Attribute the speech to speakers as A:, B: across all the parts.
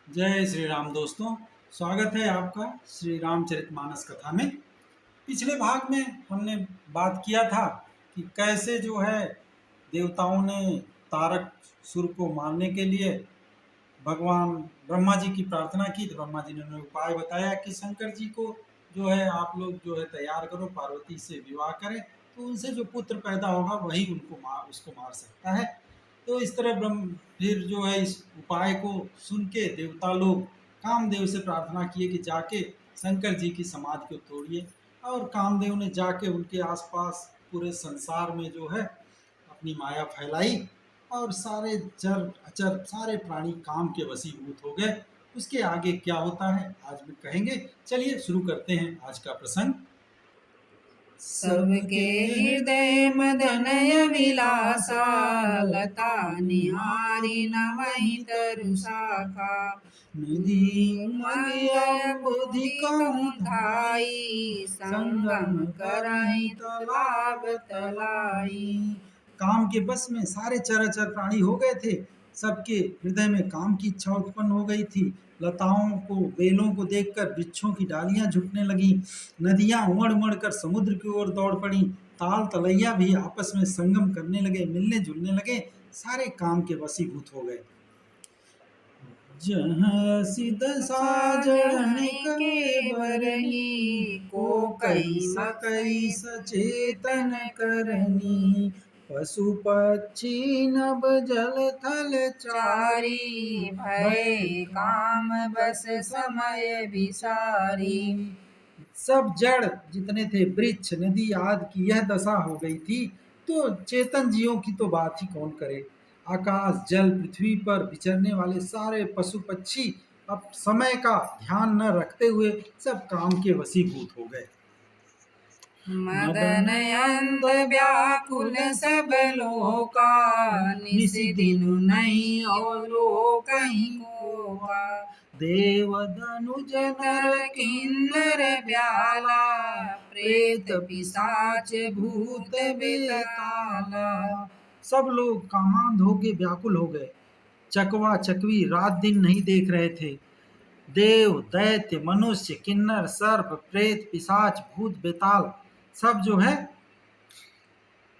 A: जय श्री राम दोस्तों। स्वागत है आपका श्री रामचरितमानस कथा में। पिछले भाग में हमने बात किया था कि कैसे जो है देवताओं ने तारकासुर को मारने के लिए भगवान ब्रह्मा जी की प्रार्थना की। तो ब्रह्मा जी ने उन्हें उपाय बताया कि शंकर जी को जो है आप लोग जो है तैयार करो, पार्वती से विवाह करें, तो उनसे जो पुत्र पैदा होगा वही उसको मार सकता है। तो इस तरह ब्रह्म फिर जो है इस उपाय को सुन के देवता लोग कामदेव से प्रार्थना किए कि जाके शंकर जी की समाधि को तोड़िए। और कामदेव ने जाके उनके आसपास पूरे संसार में जो है अपनी माया फैलाई और सारे चर अचर सारे प्राणी काम के वशीभूत हो गए। उसके आगे क्या होता है आज भी कहेंगे। चलिए शुरू करते हैं आज का प्रसंग।
B: सबके हृदय मदनय विलासा, लता निहारी न वही तरु शाखा।
A: निधि मदिय बुद्धि कहूँ
B: धाई, संगम करई तालाब तलाई।
A: काम के बस में सारे चराचर प्राणी हो गए थे। सबके हृदय में काम की इच्छा उत्पन्न हो गई थी। लताओं को बेलों को देखकर वृक्षों की डालियां झुकने लगी। नदियां उमड़ उमड़ कर समुद्र की ओर दौड़ पड़ी। ताल तलैया भी आपस में संगम करने लगे, मिलने जुलने लगे, सारे काम के वशीभूत हो गए। जहाँ सिद साजन के बरही, को कई सकई सचेतन करनी। पशु पक्षी नभ जल थल
B: चारी, भय काम बस समय विसारी।
A: सब जड़ जितने थे, वृक्ष नदी आदि की यह दशा हो गई थी, तो चेतन जीवों की तो बात ही कौन करे। आकाश जल पृथ्वी पर विचरने वाले सारे पशु पक्षी अब समय का ध्यान न रखते हुए सब काम के वशीभूत हो गए।
B: मदन अंध व्याकुल सब लोका, निस दिन नहीं और कहीं कोका।
A: देव धनुज नर
B: किन्नर ब्याला, प्रेत पिशाच भूत बेताला।
A: सब लोग कामांध होके व्याकुल हो गए। चकवा चकवी रात दिन नहीं देख रहे थे। देव दैत्य मनुष्य किन्नर सर्प प्रेत पिशाच भूत बेताल सब जो है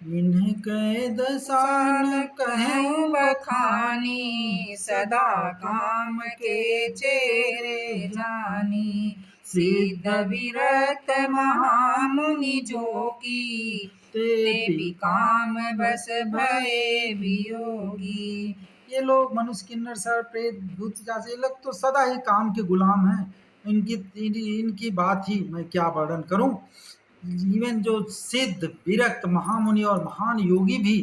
A: इन्हें कैद सान
B: कहूँ बखानी, सदा काम के चेरे जानी। सिद्ध विरक्त महामुनि जो की, ते काम बस भय वियोगी।
A: ये लोग मनुष्य किन्नर सर्प प्रेत भूत पिशाच ये लोग तो सदा ही काम के गुलाम हैं। इनकी बात ही मैं क्या वर्णन करूं। इवन जो सिद्ध विरक्त महामुनि और महान योगी भी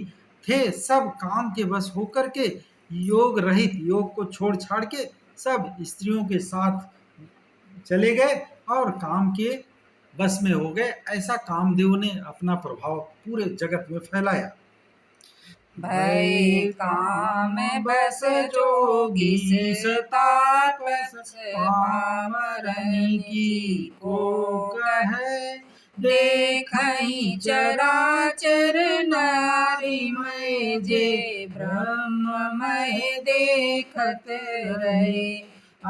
A: थे, सब काम के बस होकर के योग रहित, योग को छोड़ छाड़ के सब स्त्रियों के साथ चले गए और काम के बस में हो गए। ऐसा कामदेव ने अपना प्रभाव पूरे जगत में फैलाया।
B: भय काम बस जोगी से तापस, पामरन की को कहे। देखहि चराचर नारी में, जे ब्रह्ममय देखत रहे।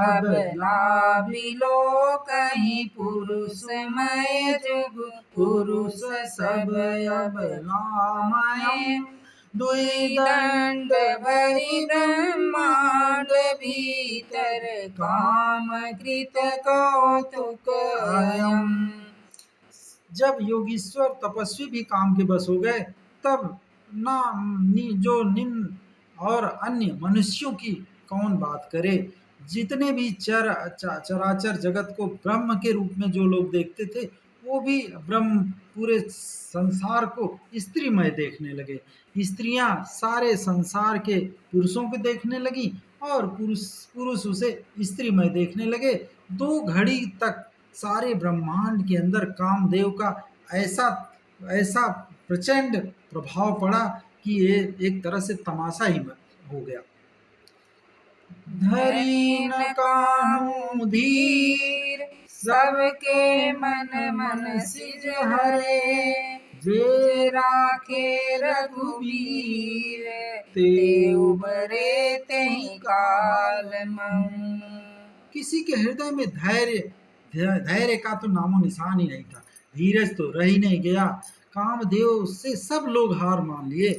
B: अब लाभिलो कहीं पुरुषमय जुग, पुरुष सब अब लामय। दुई दंड भरी ब्रह्मांड भीतर, काम कृत कौतुक अयम।
A: जब योगीश्वर तपस्वी भी काम के बस हो गए, तब जो निम्न और अन्य मनुष्यों की कौन बात करे। जितने भी चराचर जगत को ब्रह्म के रूप में जो लोग देखते थे, वो भी ब्रह्म पूरे संसार को स्त्रीमय देखने लगे। स्त्रियां सारे संसार के पुरुषों को देखने लगी और पुरुष उसे स्त्रीमय देखने लगे। 2 घड़ी तक सारे ब्रह्मांड के अंदर कामदेव का ऐसा ऐसा प्रचंड प्रभाव पड़ा कि ये एक तरह से तमाशा ही हो गया। धरी न काहू धीर,
B: सबके मन सिज हरे।
A: जे
B: राखे रघुवीर,
A: ते
B: ते उबरे तेहि काल मऊ।
A: किसी के हृदय में धैर्य का तो नामो निशान ही नहीं था। धीरज तो रह ही नहीं गया। कामदेव से सब लोग हार मान लिए।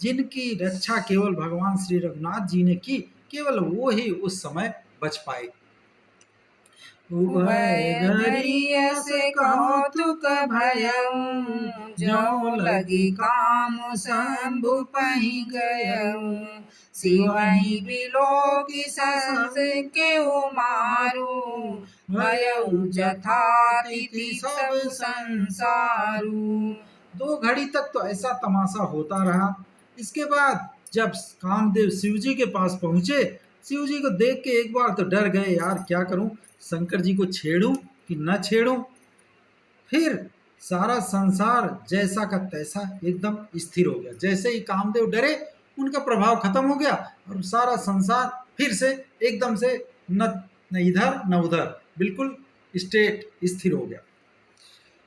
A: जिनकी रक्षा केवल भगवान श्री रघुनाथ जी ने की, केवल वो ही उस समय बच पाए।
B: उभय धरिय से कौतुक भयउ, जो लगी काम शंभु पहि गयउ। सिवहि बिलोकि सहस केहु मारू, भयउ जथातिथि सब संसारू।
A: 2 घड़ी तक तो ऐसा तमाशा होता रहा। इसके बाद जब कामदेव शिव जी के पास पहुंचे, शिव जी को देख के एक बार तो डर गए, यार क्या करूं, शंकर जी को छेड़ूं कि न छेड़ूं। फिर सारा संसार जैसा का तैसा एकदम स्थिर हो गया। जैसे ही कामदेव डरे, उनका प्रभाव खत्म हो गया और सारा संसार फिर से एकदम से न इधर न उधर, बिल्कुल स्टेट स्थिर हो गया।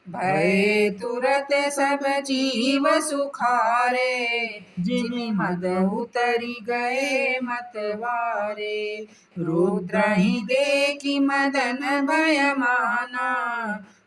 B: भय तुरत सब जीव सुखारे, जिमि मद उतरि गए मतवारे। रुद्रहि देखि मदन भय माना,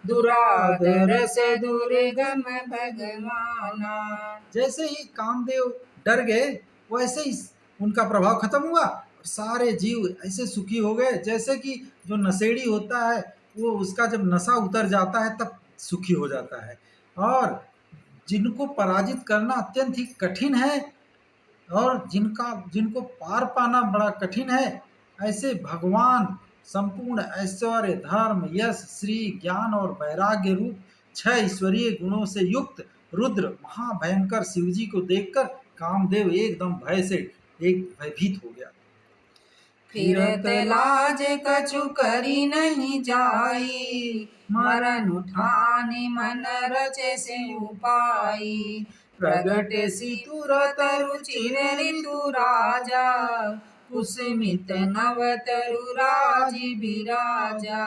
B: दुराधर से दुर्गम भगवाना।
A: जैसे ही कामदेव डर गए, वैसे ही उनका प्रभाव खत्म हुआ और सारे जीव ऐसे सुखी हो गए जैसे कि जो नशेड़ी होता है, वो उसका जब नशा उतर जाता है तब सुखी हो जाता है। और जिनको पराजित करना अत्यंत ही कठिन है और जिनको पार पाना बड़ा कठिन है, ऐसे भगवान संपूर्ण ऐश्वर्य, धर्म, यश, श्री, ज्ञान और वैराग्य रूप 6 ईश्वरीय गुणों से युक्त रुद्र महाभयंकर शिवजी को देखकर कामदेव एकदम भय से भयभीत हो गया।
B: फिरत लाज कछु करी नहीं जाई, मरण उठाने मन रचे से उपाई। प्रगट सी तुरत रुचिर ऋतु राजा, कुसुमित नव तरु राजी बिराजा।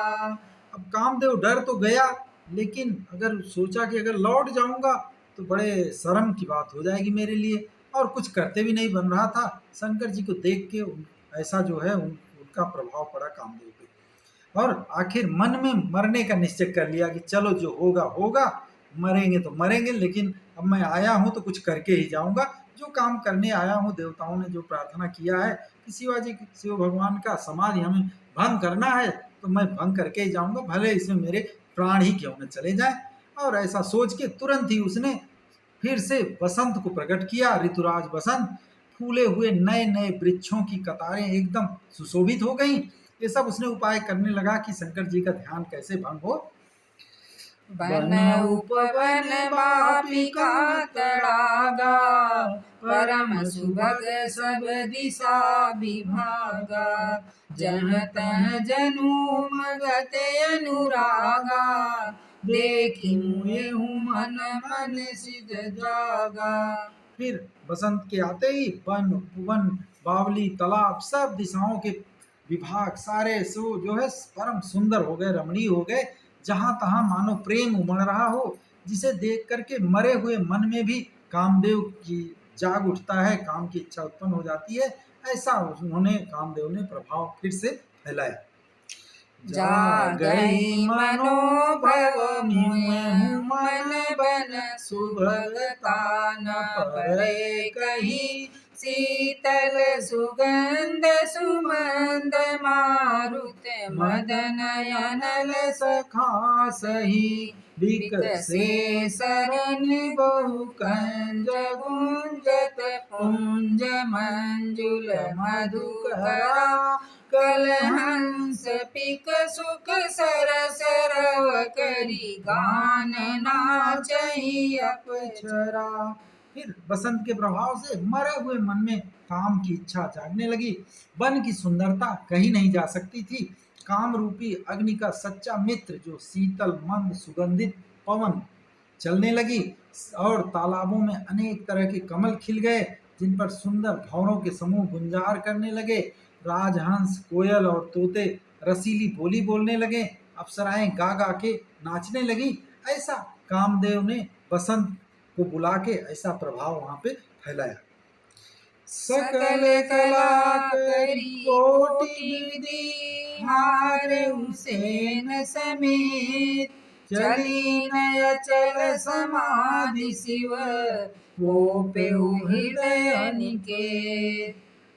A: अब कामदेव डर तो गया, लेकिन अगर सोचा कि अगर लौट जाऊंगा तो बड़े शर्म की बात हो जाएगी मेरे लिए, और कुछ करते भी नहीं बन रहा था। शंकर जी को देख के ऐसा जो है उनका प्रभाव पड़ा कामदेव पे, और आखिर मन में मरने का निश्चय कर लिया कि चलो जो होगा होगा, मरेंगे तो मरेंगे, लेकिन अब मैं आया हूँ तो कुछ करके ही जाऊंगा। जो काम करने आया हूँ, देवताओं ने जो प्रार्थना किया है कि शिवाजी शिव भगवान का समाधि हमें भंग करना है, तो मैं भंग करके ही जाऊंगा, भले इसमें मेरे प्राण ही क्यों न चले जाए। और ऐसा सोच के तुरंत ही उसने फिर से बसंत को प्रकट किया। ऋतुराज बसंत, फूले हुए नए नए वृक्षों की कतारें एकदम सुशोभित हो गईं। ये सब उसने उपाय करने लगा कि शंकर जी का ध्यान कैसे भंग हो।
B: वन उपवन बापिका तड़ागा, परम सुभग सब दिशा विभागा। जहाँ तहाँ जनु मगत अनुरागा, देखी मुएहु मन मन सिज जागा।
A: फिर बसंत के आते ही वन उपवन, बावली, तालाब, सब दिशाओं के विभाग सारे सो जो है परम सुंदर हो गए, रमणीय हो गए। जहां तहां मानो प्रेम उमड़ रहा हो, जिसे देख करके मरे हुए मन में भी कामदेव की जाग उठता है, काम की इच्छा उत्पन्न हो जाती है। ऐसा उन्होंने कामदेव ने प्रभाव फिर से फैलाया।
B: जागई मनोभव मुएहु मन बन, सुभगता न परे कही। शीतल सुगंध सुमंद मारुत, मदन अनल सखा सही। विकसे सरन बहु कंज गुंजत, पुंज मंजुल मधुकरा। कलहंस पिक सुख सरस रव करी, गान नाचहि अपचरा।
A: फिर बसंत के प्रभाव से मरे हुए मन में काम की इच्छा जागने लगी। वन की सुंदरता कहीं नहीं जा सकती थी। काम रूपी अग्नि का सच्चा मित्र जो शीतल मंद सुगंधित पवन चलने लगी, और तालाबों में अनेक तरह के कमल खिल गए, जिन पर सुंदर भंवरों के समूह गुंजार करने लगे। राजहंस, कोयल और तोते रसीली बोली बोलने लगे, अप्सराएं गा गा के नाचने लगी। ऐसा कामदेव ने बसंत को बुला के ऐसा प्रभाव वहां पे फैलाया। सकल कला करी कोटि विधि,
B: हारे उसेन समेत, चली नय चल समाधि शिव, वो पेउ हृदय अनिकेत।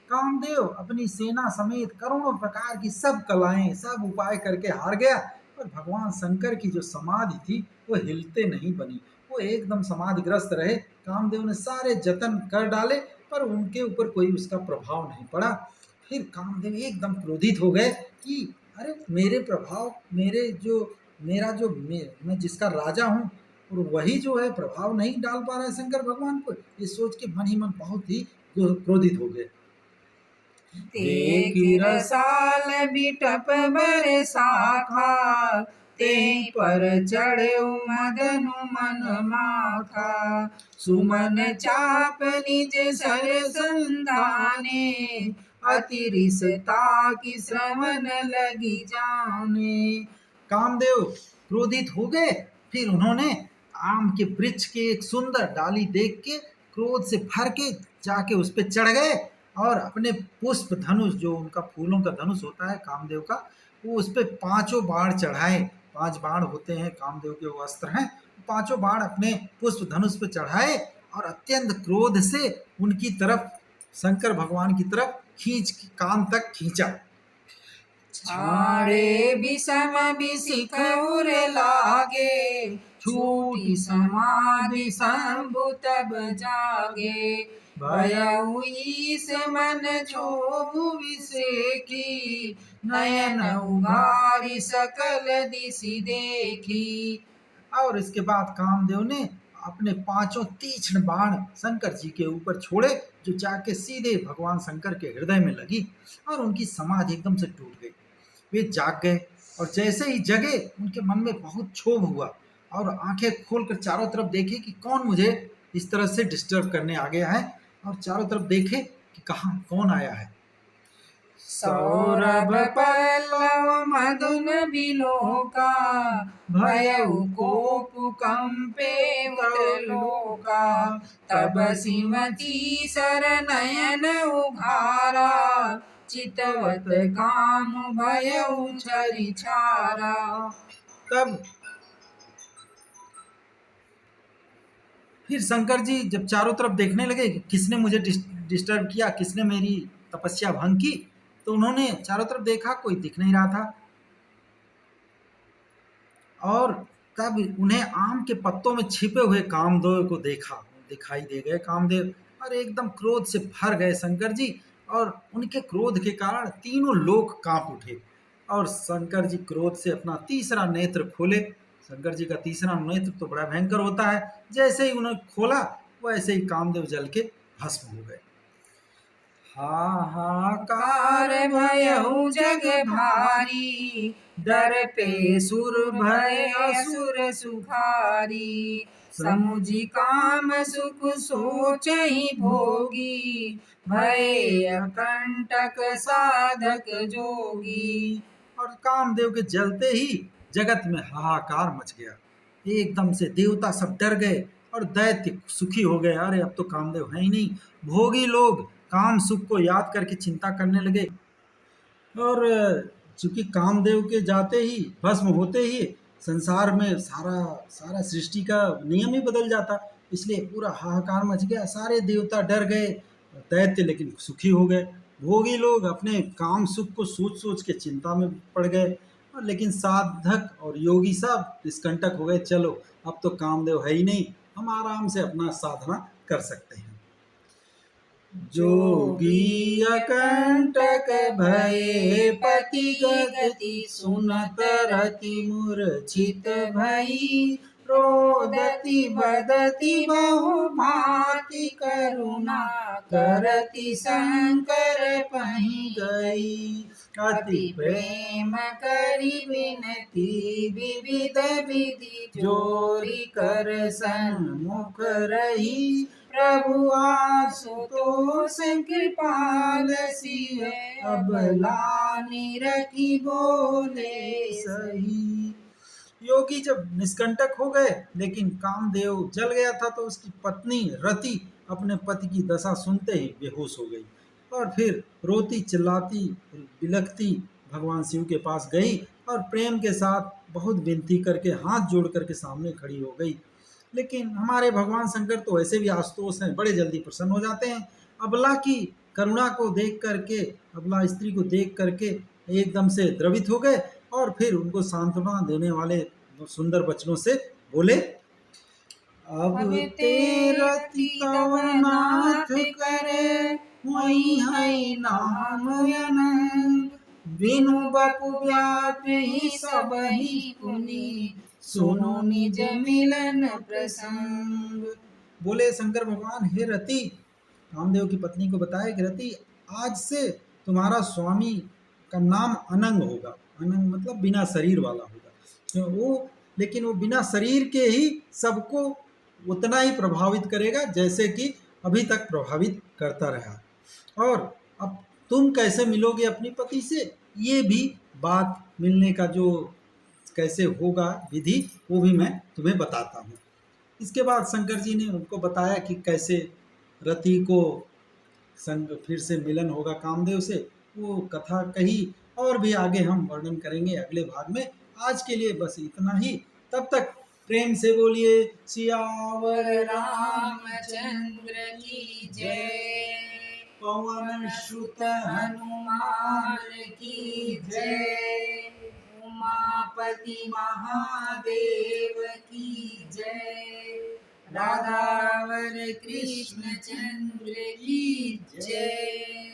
A: कामदेव अपनी सेना समेत करोड़ों प्रकार की सब कलाएं, सब उपाय करके हार गया, और भगवान शंकर की जो समाधि थी वो हिलते नहीं बनी, वो एकदम समाधिग्रस्त रहे। कामदेव ने सारे जतन कर डाले पर उनके ऊपर कोई उसका प्रभाव नहीं पड़ा। फिर कामदेव एकदम क्रोधित हो गए कि अरे मेरे प्रभाव, मैं जिसका राजा हूँ और वही जो है प्रभाव नहीं डाल पा रहा है शंकर भगवान को, ये सोच के मन ही मन बहुत ही क्रोधित हो गए।
B: देखी रसाल बिटप बरसाखा, ते पर चढ़े मदनु मन माखा, सुमन चाप निज सर संधाने, अति रिसता की श्रवण लगी जाने।
A: कामदेव क्रोधित हो गए। फिर उन्होंने आम के वृक्ष के एक सुंदर डाली देख के क्रोध से भर के जाके उस पर चढ़ गए और अपने पुष्प धनुष, जो उनका फूलों का धनुष होता है कामदेव का, वो उस पर पांचों बाण चढ़ाए। 5 बाण होते हैं कामदेव के, वो अस्त्र हैं। 5 बाण अपने पुष्प धनुष पे चढ़ाए और अत्यंत क्रोध से उनकी तरफ, शंकर भगवान की तरफ कान तक खींचा।
B: छाड़े विषम विशिख उर लागे, छूटी समाधि शंभु तब जागे, भयउ ईश मन क्षोभु विषेखी, नयन उघारी सकल दिशि देखी।
A: और इसके बाद कामदेव ने अपने 5 तीक्ष्ण बाण शंकर जी के ऊपर छोड़े, जो जाके सीधे भगवान शंकर के हृदय में लगी और उनकी समाधि एकदम से टूट गई। वे जाग गए और जैसे ही जगे उनके मन में बहुत क्षोभ हुआ और आंखें खोलकर चारों तरफ देखे कि कौन मुझे इस तरह से डिस्टर्ब करने आ गया है, और चारों तरफ देखे कि कहाँ कौन आया है।
B: सौरभ पल्लव मधुन बिलोका, भयउ कोप कंपे लोका, तब सिमती सर नयन उघारा, चितवत काम भयउ छरि छारा।
A: तब फिर शंकर जी जब चारों तरफ देखने लगे कि किसने मुझे डिस्टर्ब किया, किसने मेरी तपस्या भंग की, तो उन्होंने चारों तरफ देखा, कोई दिख नहीं रहा था। और तब उन्हें आम के पत्तों में छिपे हुए कामदेव को देखा, दिखाई दे गए कामदेव, और एकदम क्रोध से भर गए शंकर जी, और उनके क्रोध के कारण तीनों लोग कांप उठे। और शंकर जी क्रोध से अपना तीसरा नेत्र खोले। शंकर जी का तीसरा नेत्र तो बड़ा भयंकर होता है, जैसे ही उन्होंने खोला वैसे ही कामदेव जल के भस्म हो गए।
B: हाहाकार भयउ जग भारी, डर पे सुर भय असुर सुखारी, समुझि काम सुख सोचहि भोगी, भय अकंटक साधक जोगी।
A: और कामदेव के जलते ही जगत में हाहाकार मच गया। एकदम से देवता सब डर गए और दैत्य सुखी हो गए। अरे अब तो कामदेव है ही नहीं। भोगी लोग काम सुख को याद करके चिंता करने लगे, और चूंकि कामदेव के जाते ही, भस्म होते ही संसार में सारा सारा सृष्टि का नियम ही बदल जाता, इसलिए पूरा हाहाकार मच गया। सारे देवता डर गए, दैत्य लेकिन सुखी हो गए। भोगी लोग अपने काम सुख को सोच सोच के चिंता में पड़ गए, और लेकिन साधक और योगी सब निष्कंटक हो गए। चलो अब तो कामदेव है ही नहीं, हम आराम से अपना साधना कर सकते हैं। जोगी अकंटक भये पति गति, सुनत रति मूर्छित भई, रोदति बदति बहु भांति, करुणा करति शंकर पहि गई। अति प्रेम करि विनती विविध विधि, जोरी कर सन्मुख रही, प्रभु आशुतोष कृपाल सिय, अबला निरखी बोले सही। योगी जब निष्कंटक हो गए, लेकिन कामदेव जल गया था, तो उसकी पत्नी रति अपने पति की दशा सुनते ही बेहोश हो गई, और फिर रोती चिल्लाती बिलखती भगवान शिव के पास गई और प्रेम के साथ बहुत विनती करके हाथ जोड़ करके सामने खड़ी हो गई। लेकिन हमारे भगवान शंकर तो ऐसे भी आशुतोष हैं, बड़े जल्दी प्रसन्न हो जाते हैं। अबला की करुणा को देख करके, अबला स्त्री को देख करके एकदम से द्रवित हो गए और फिर उनको सांत्वना देने वाले सुंदर वचनों से बोले, अब ते रति तव नाथ करे वही है नाम अनंत, बिनु बपु व्यापी सब ही पुनि सुनो निज मिलन प्रसंग। बोले शंकर भगवान, हे रति, कामदेव की पत्नी को बताया कि रति, आज से तुम्हारा स्वामी का नाम अनंग होगा। अनंग मतलब बिना शरीर वाला होगा। तो वो, लेकिन वो बिना शरीर के ही सबको उतना ही प्रभावित करेगा जैसे कि अभी तक प्रभावित करता रहा। और अब तुम कैसे मिलोगे अपनी पति से, ये भी बात मिलने का जो कैसे होगा विधि, वो भी मैं तुम्हें बताता हूँ। इसके बाद शंकर जी ने उनको बताया कि कैसे रति को संग फिर से मिलन होगा कामदेव से, वो कथा कही और भी आगे हम वर्णन करेंगे अगले भाग में। आज के लिए बस इतना ही। तब तक प्रेम से बोलिए सियावर
B: रामचंद्र की जय,
A: पवन सुत
B: हनुमान की जय, उमापति महादेव की जय, राधावर कृष्ण चंद्र की जय।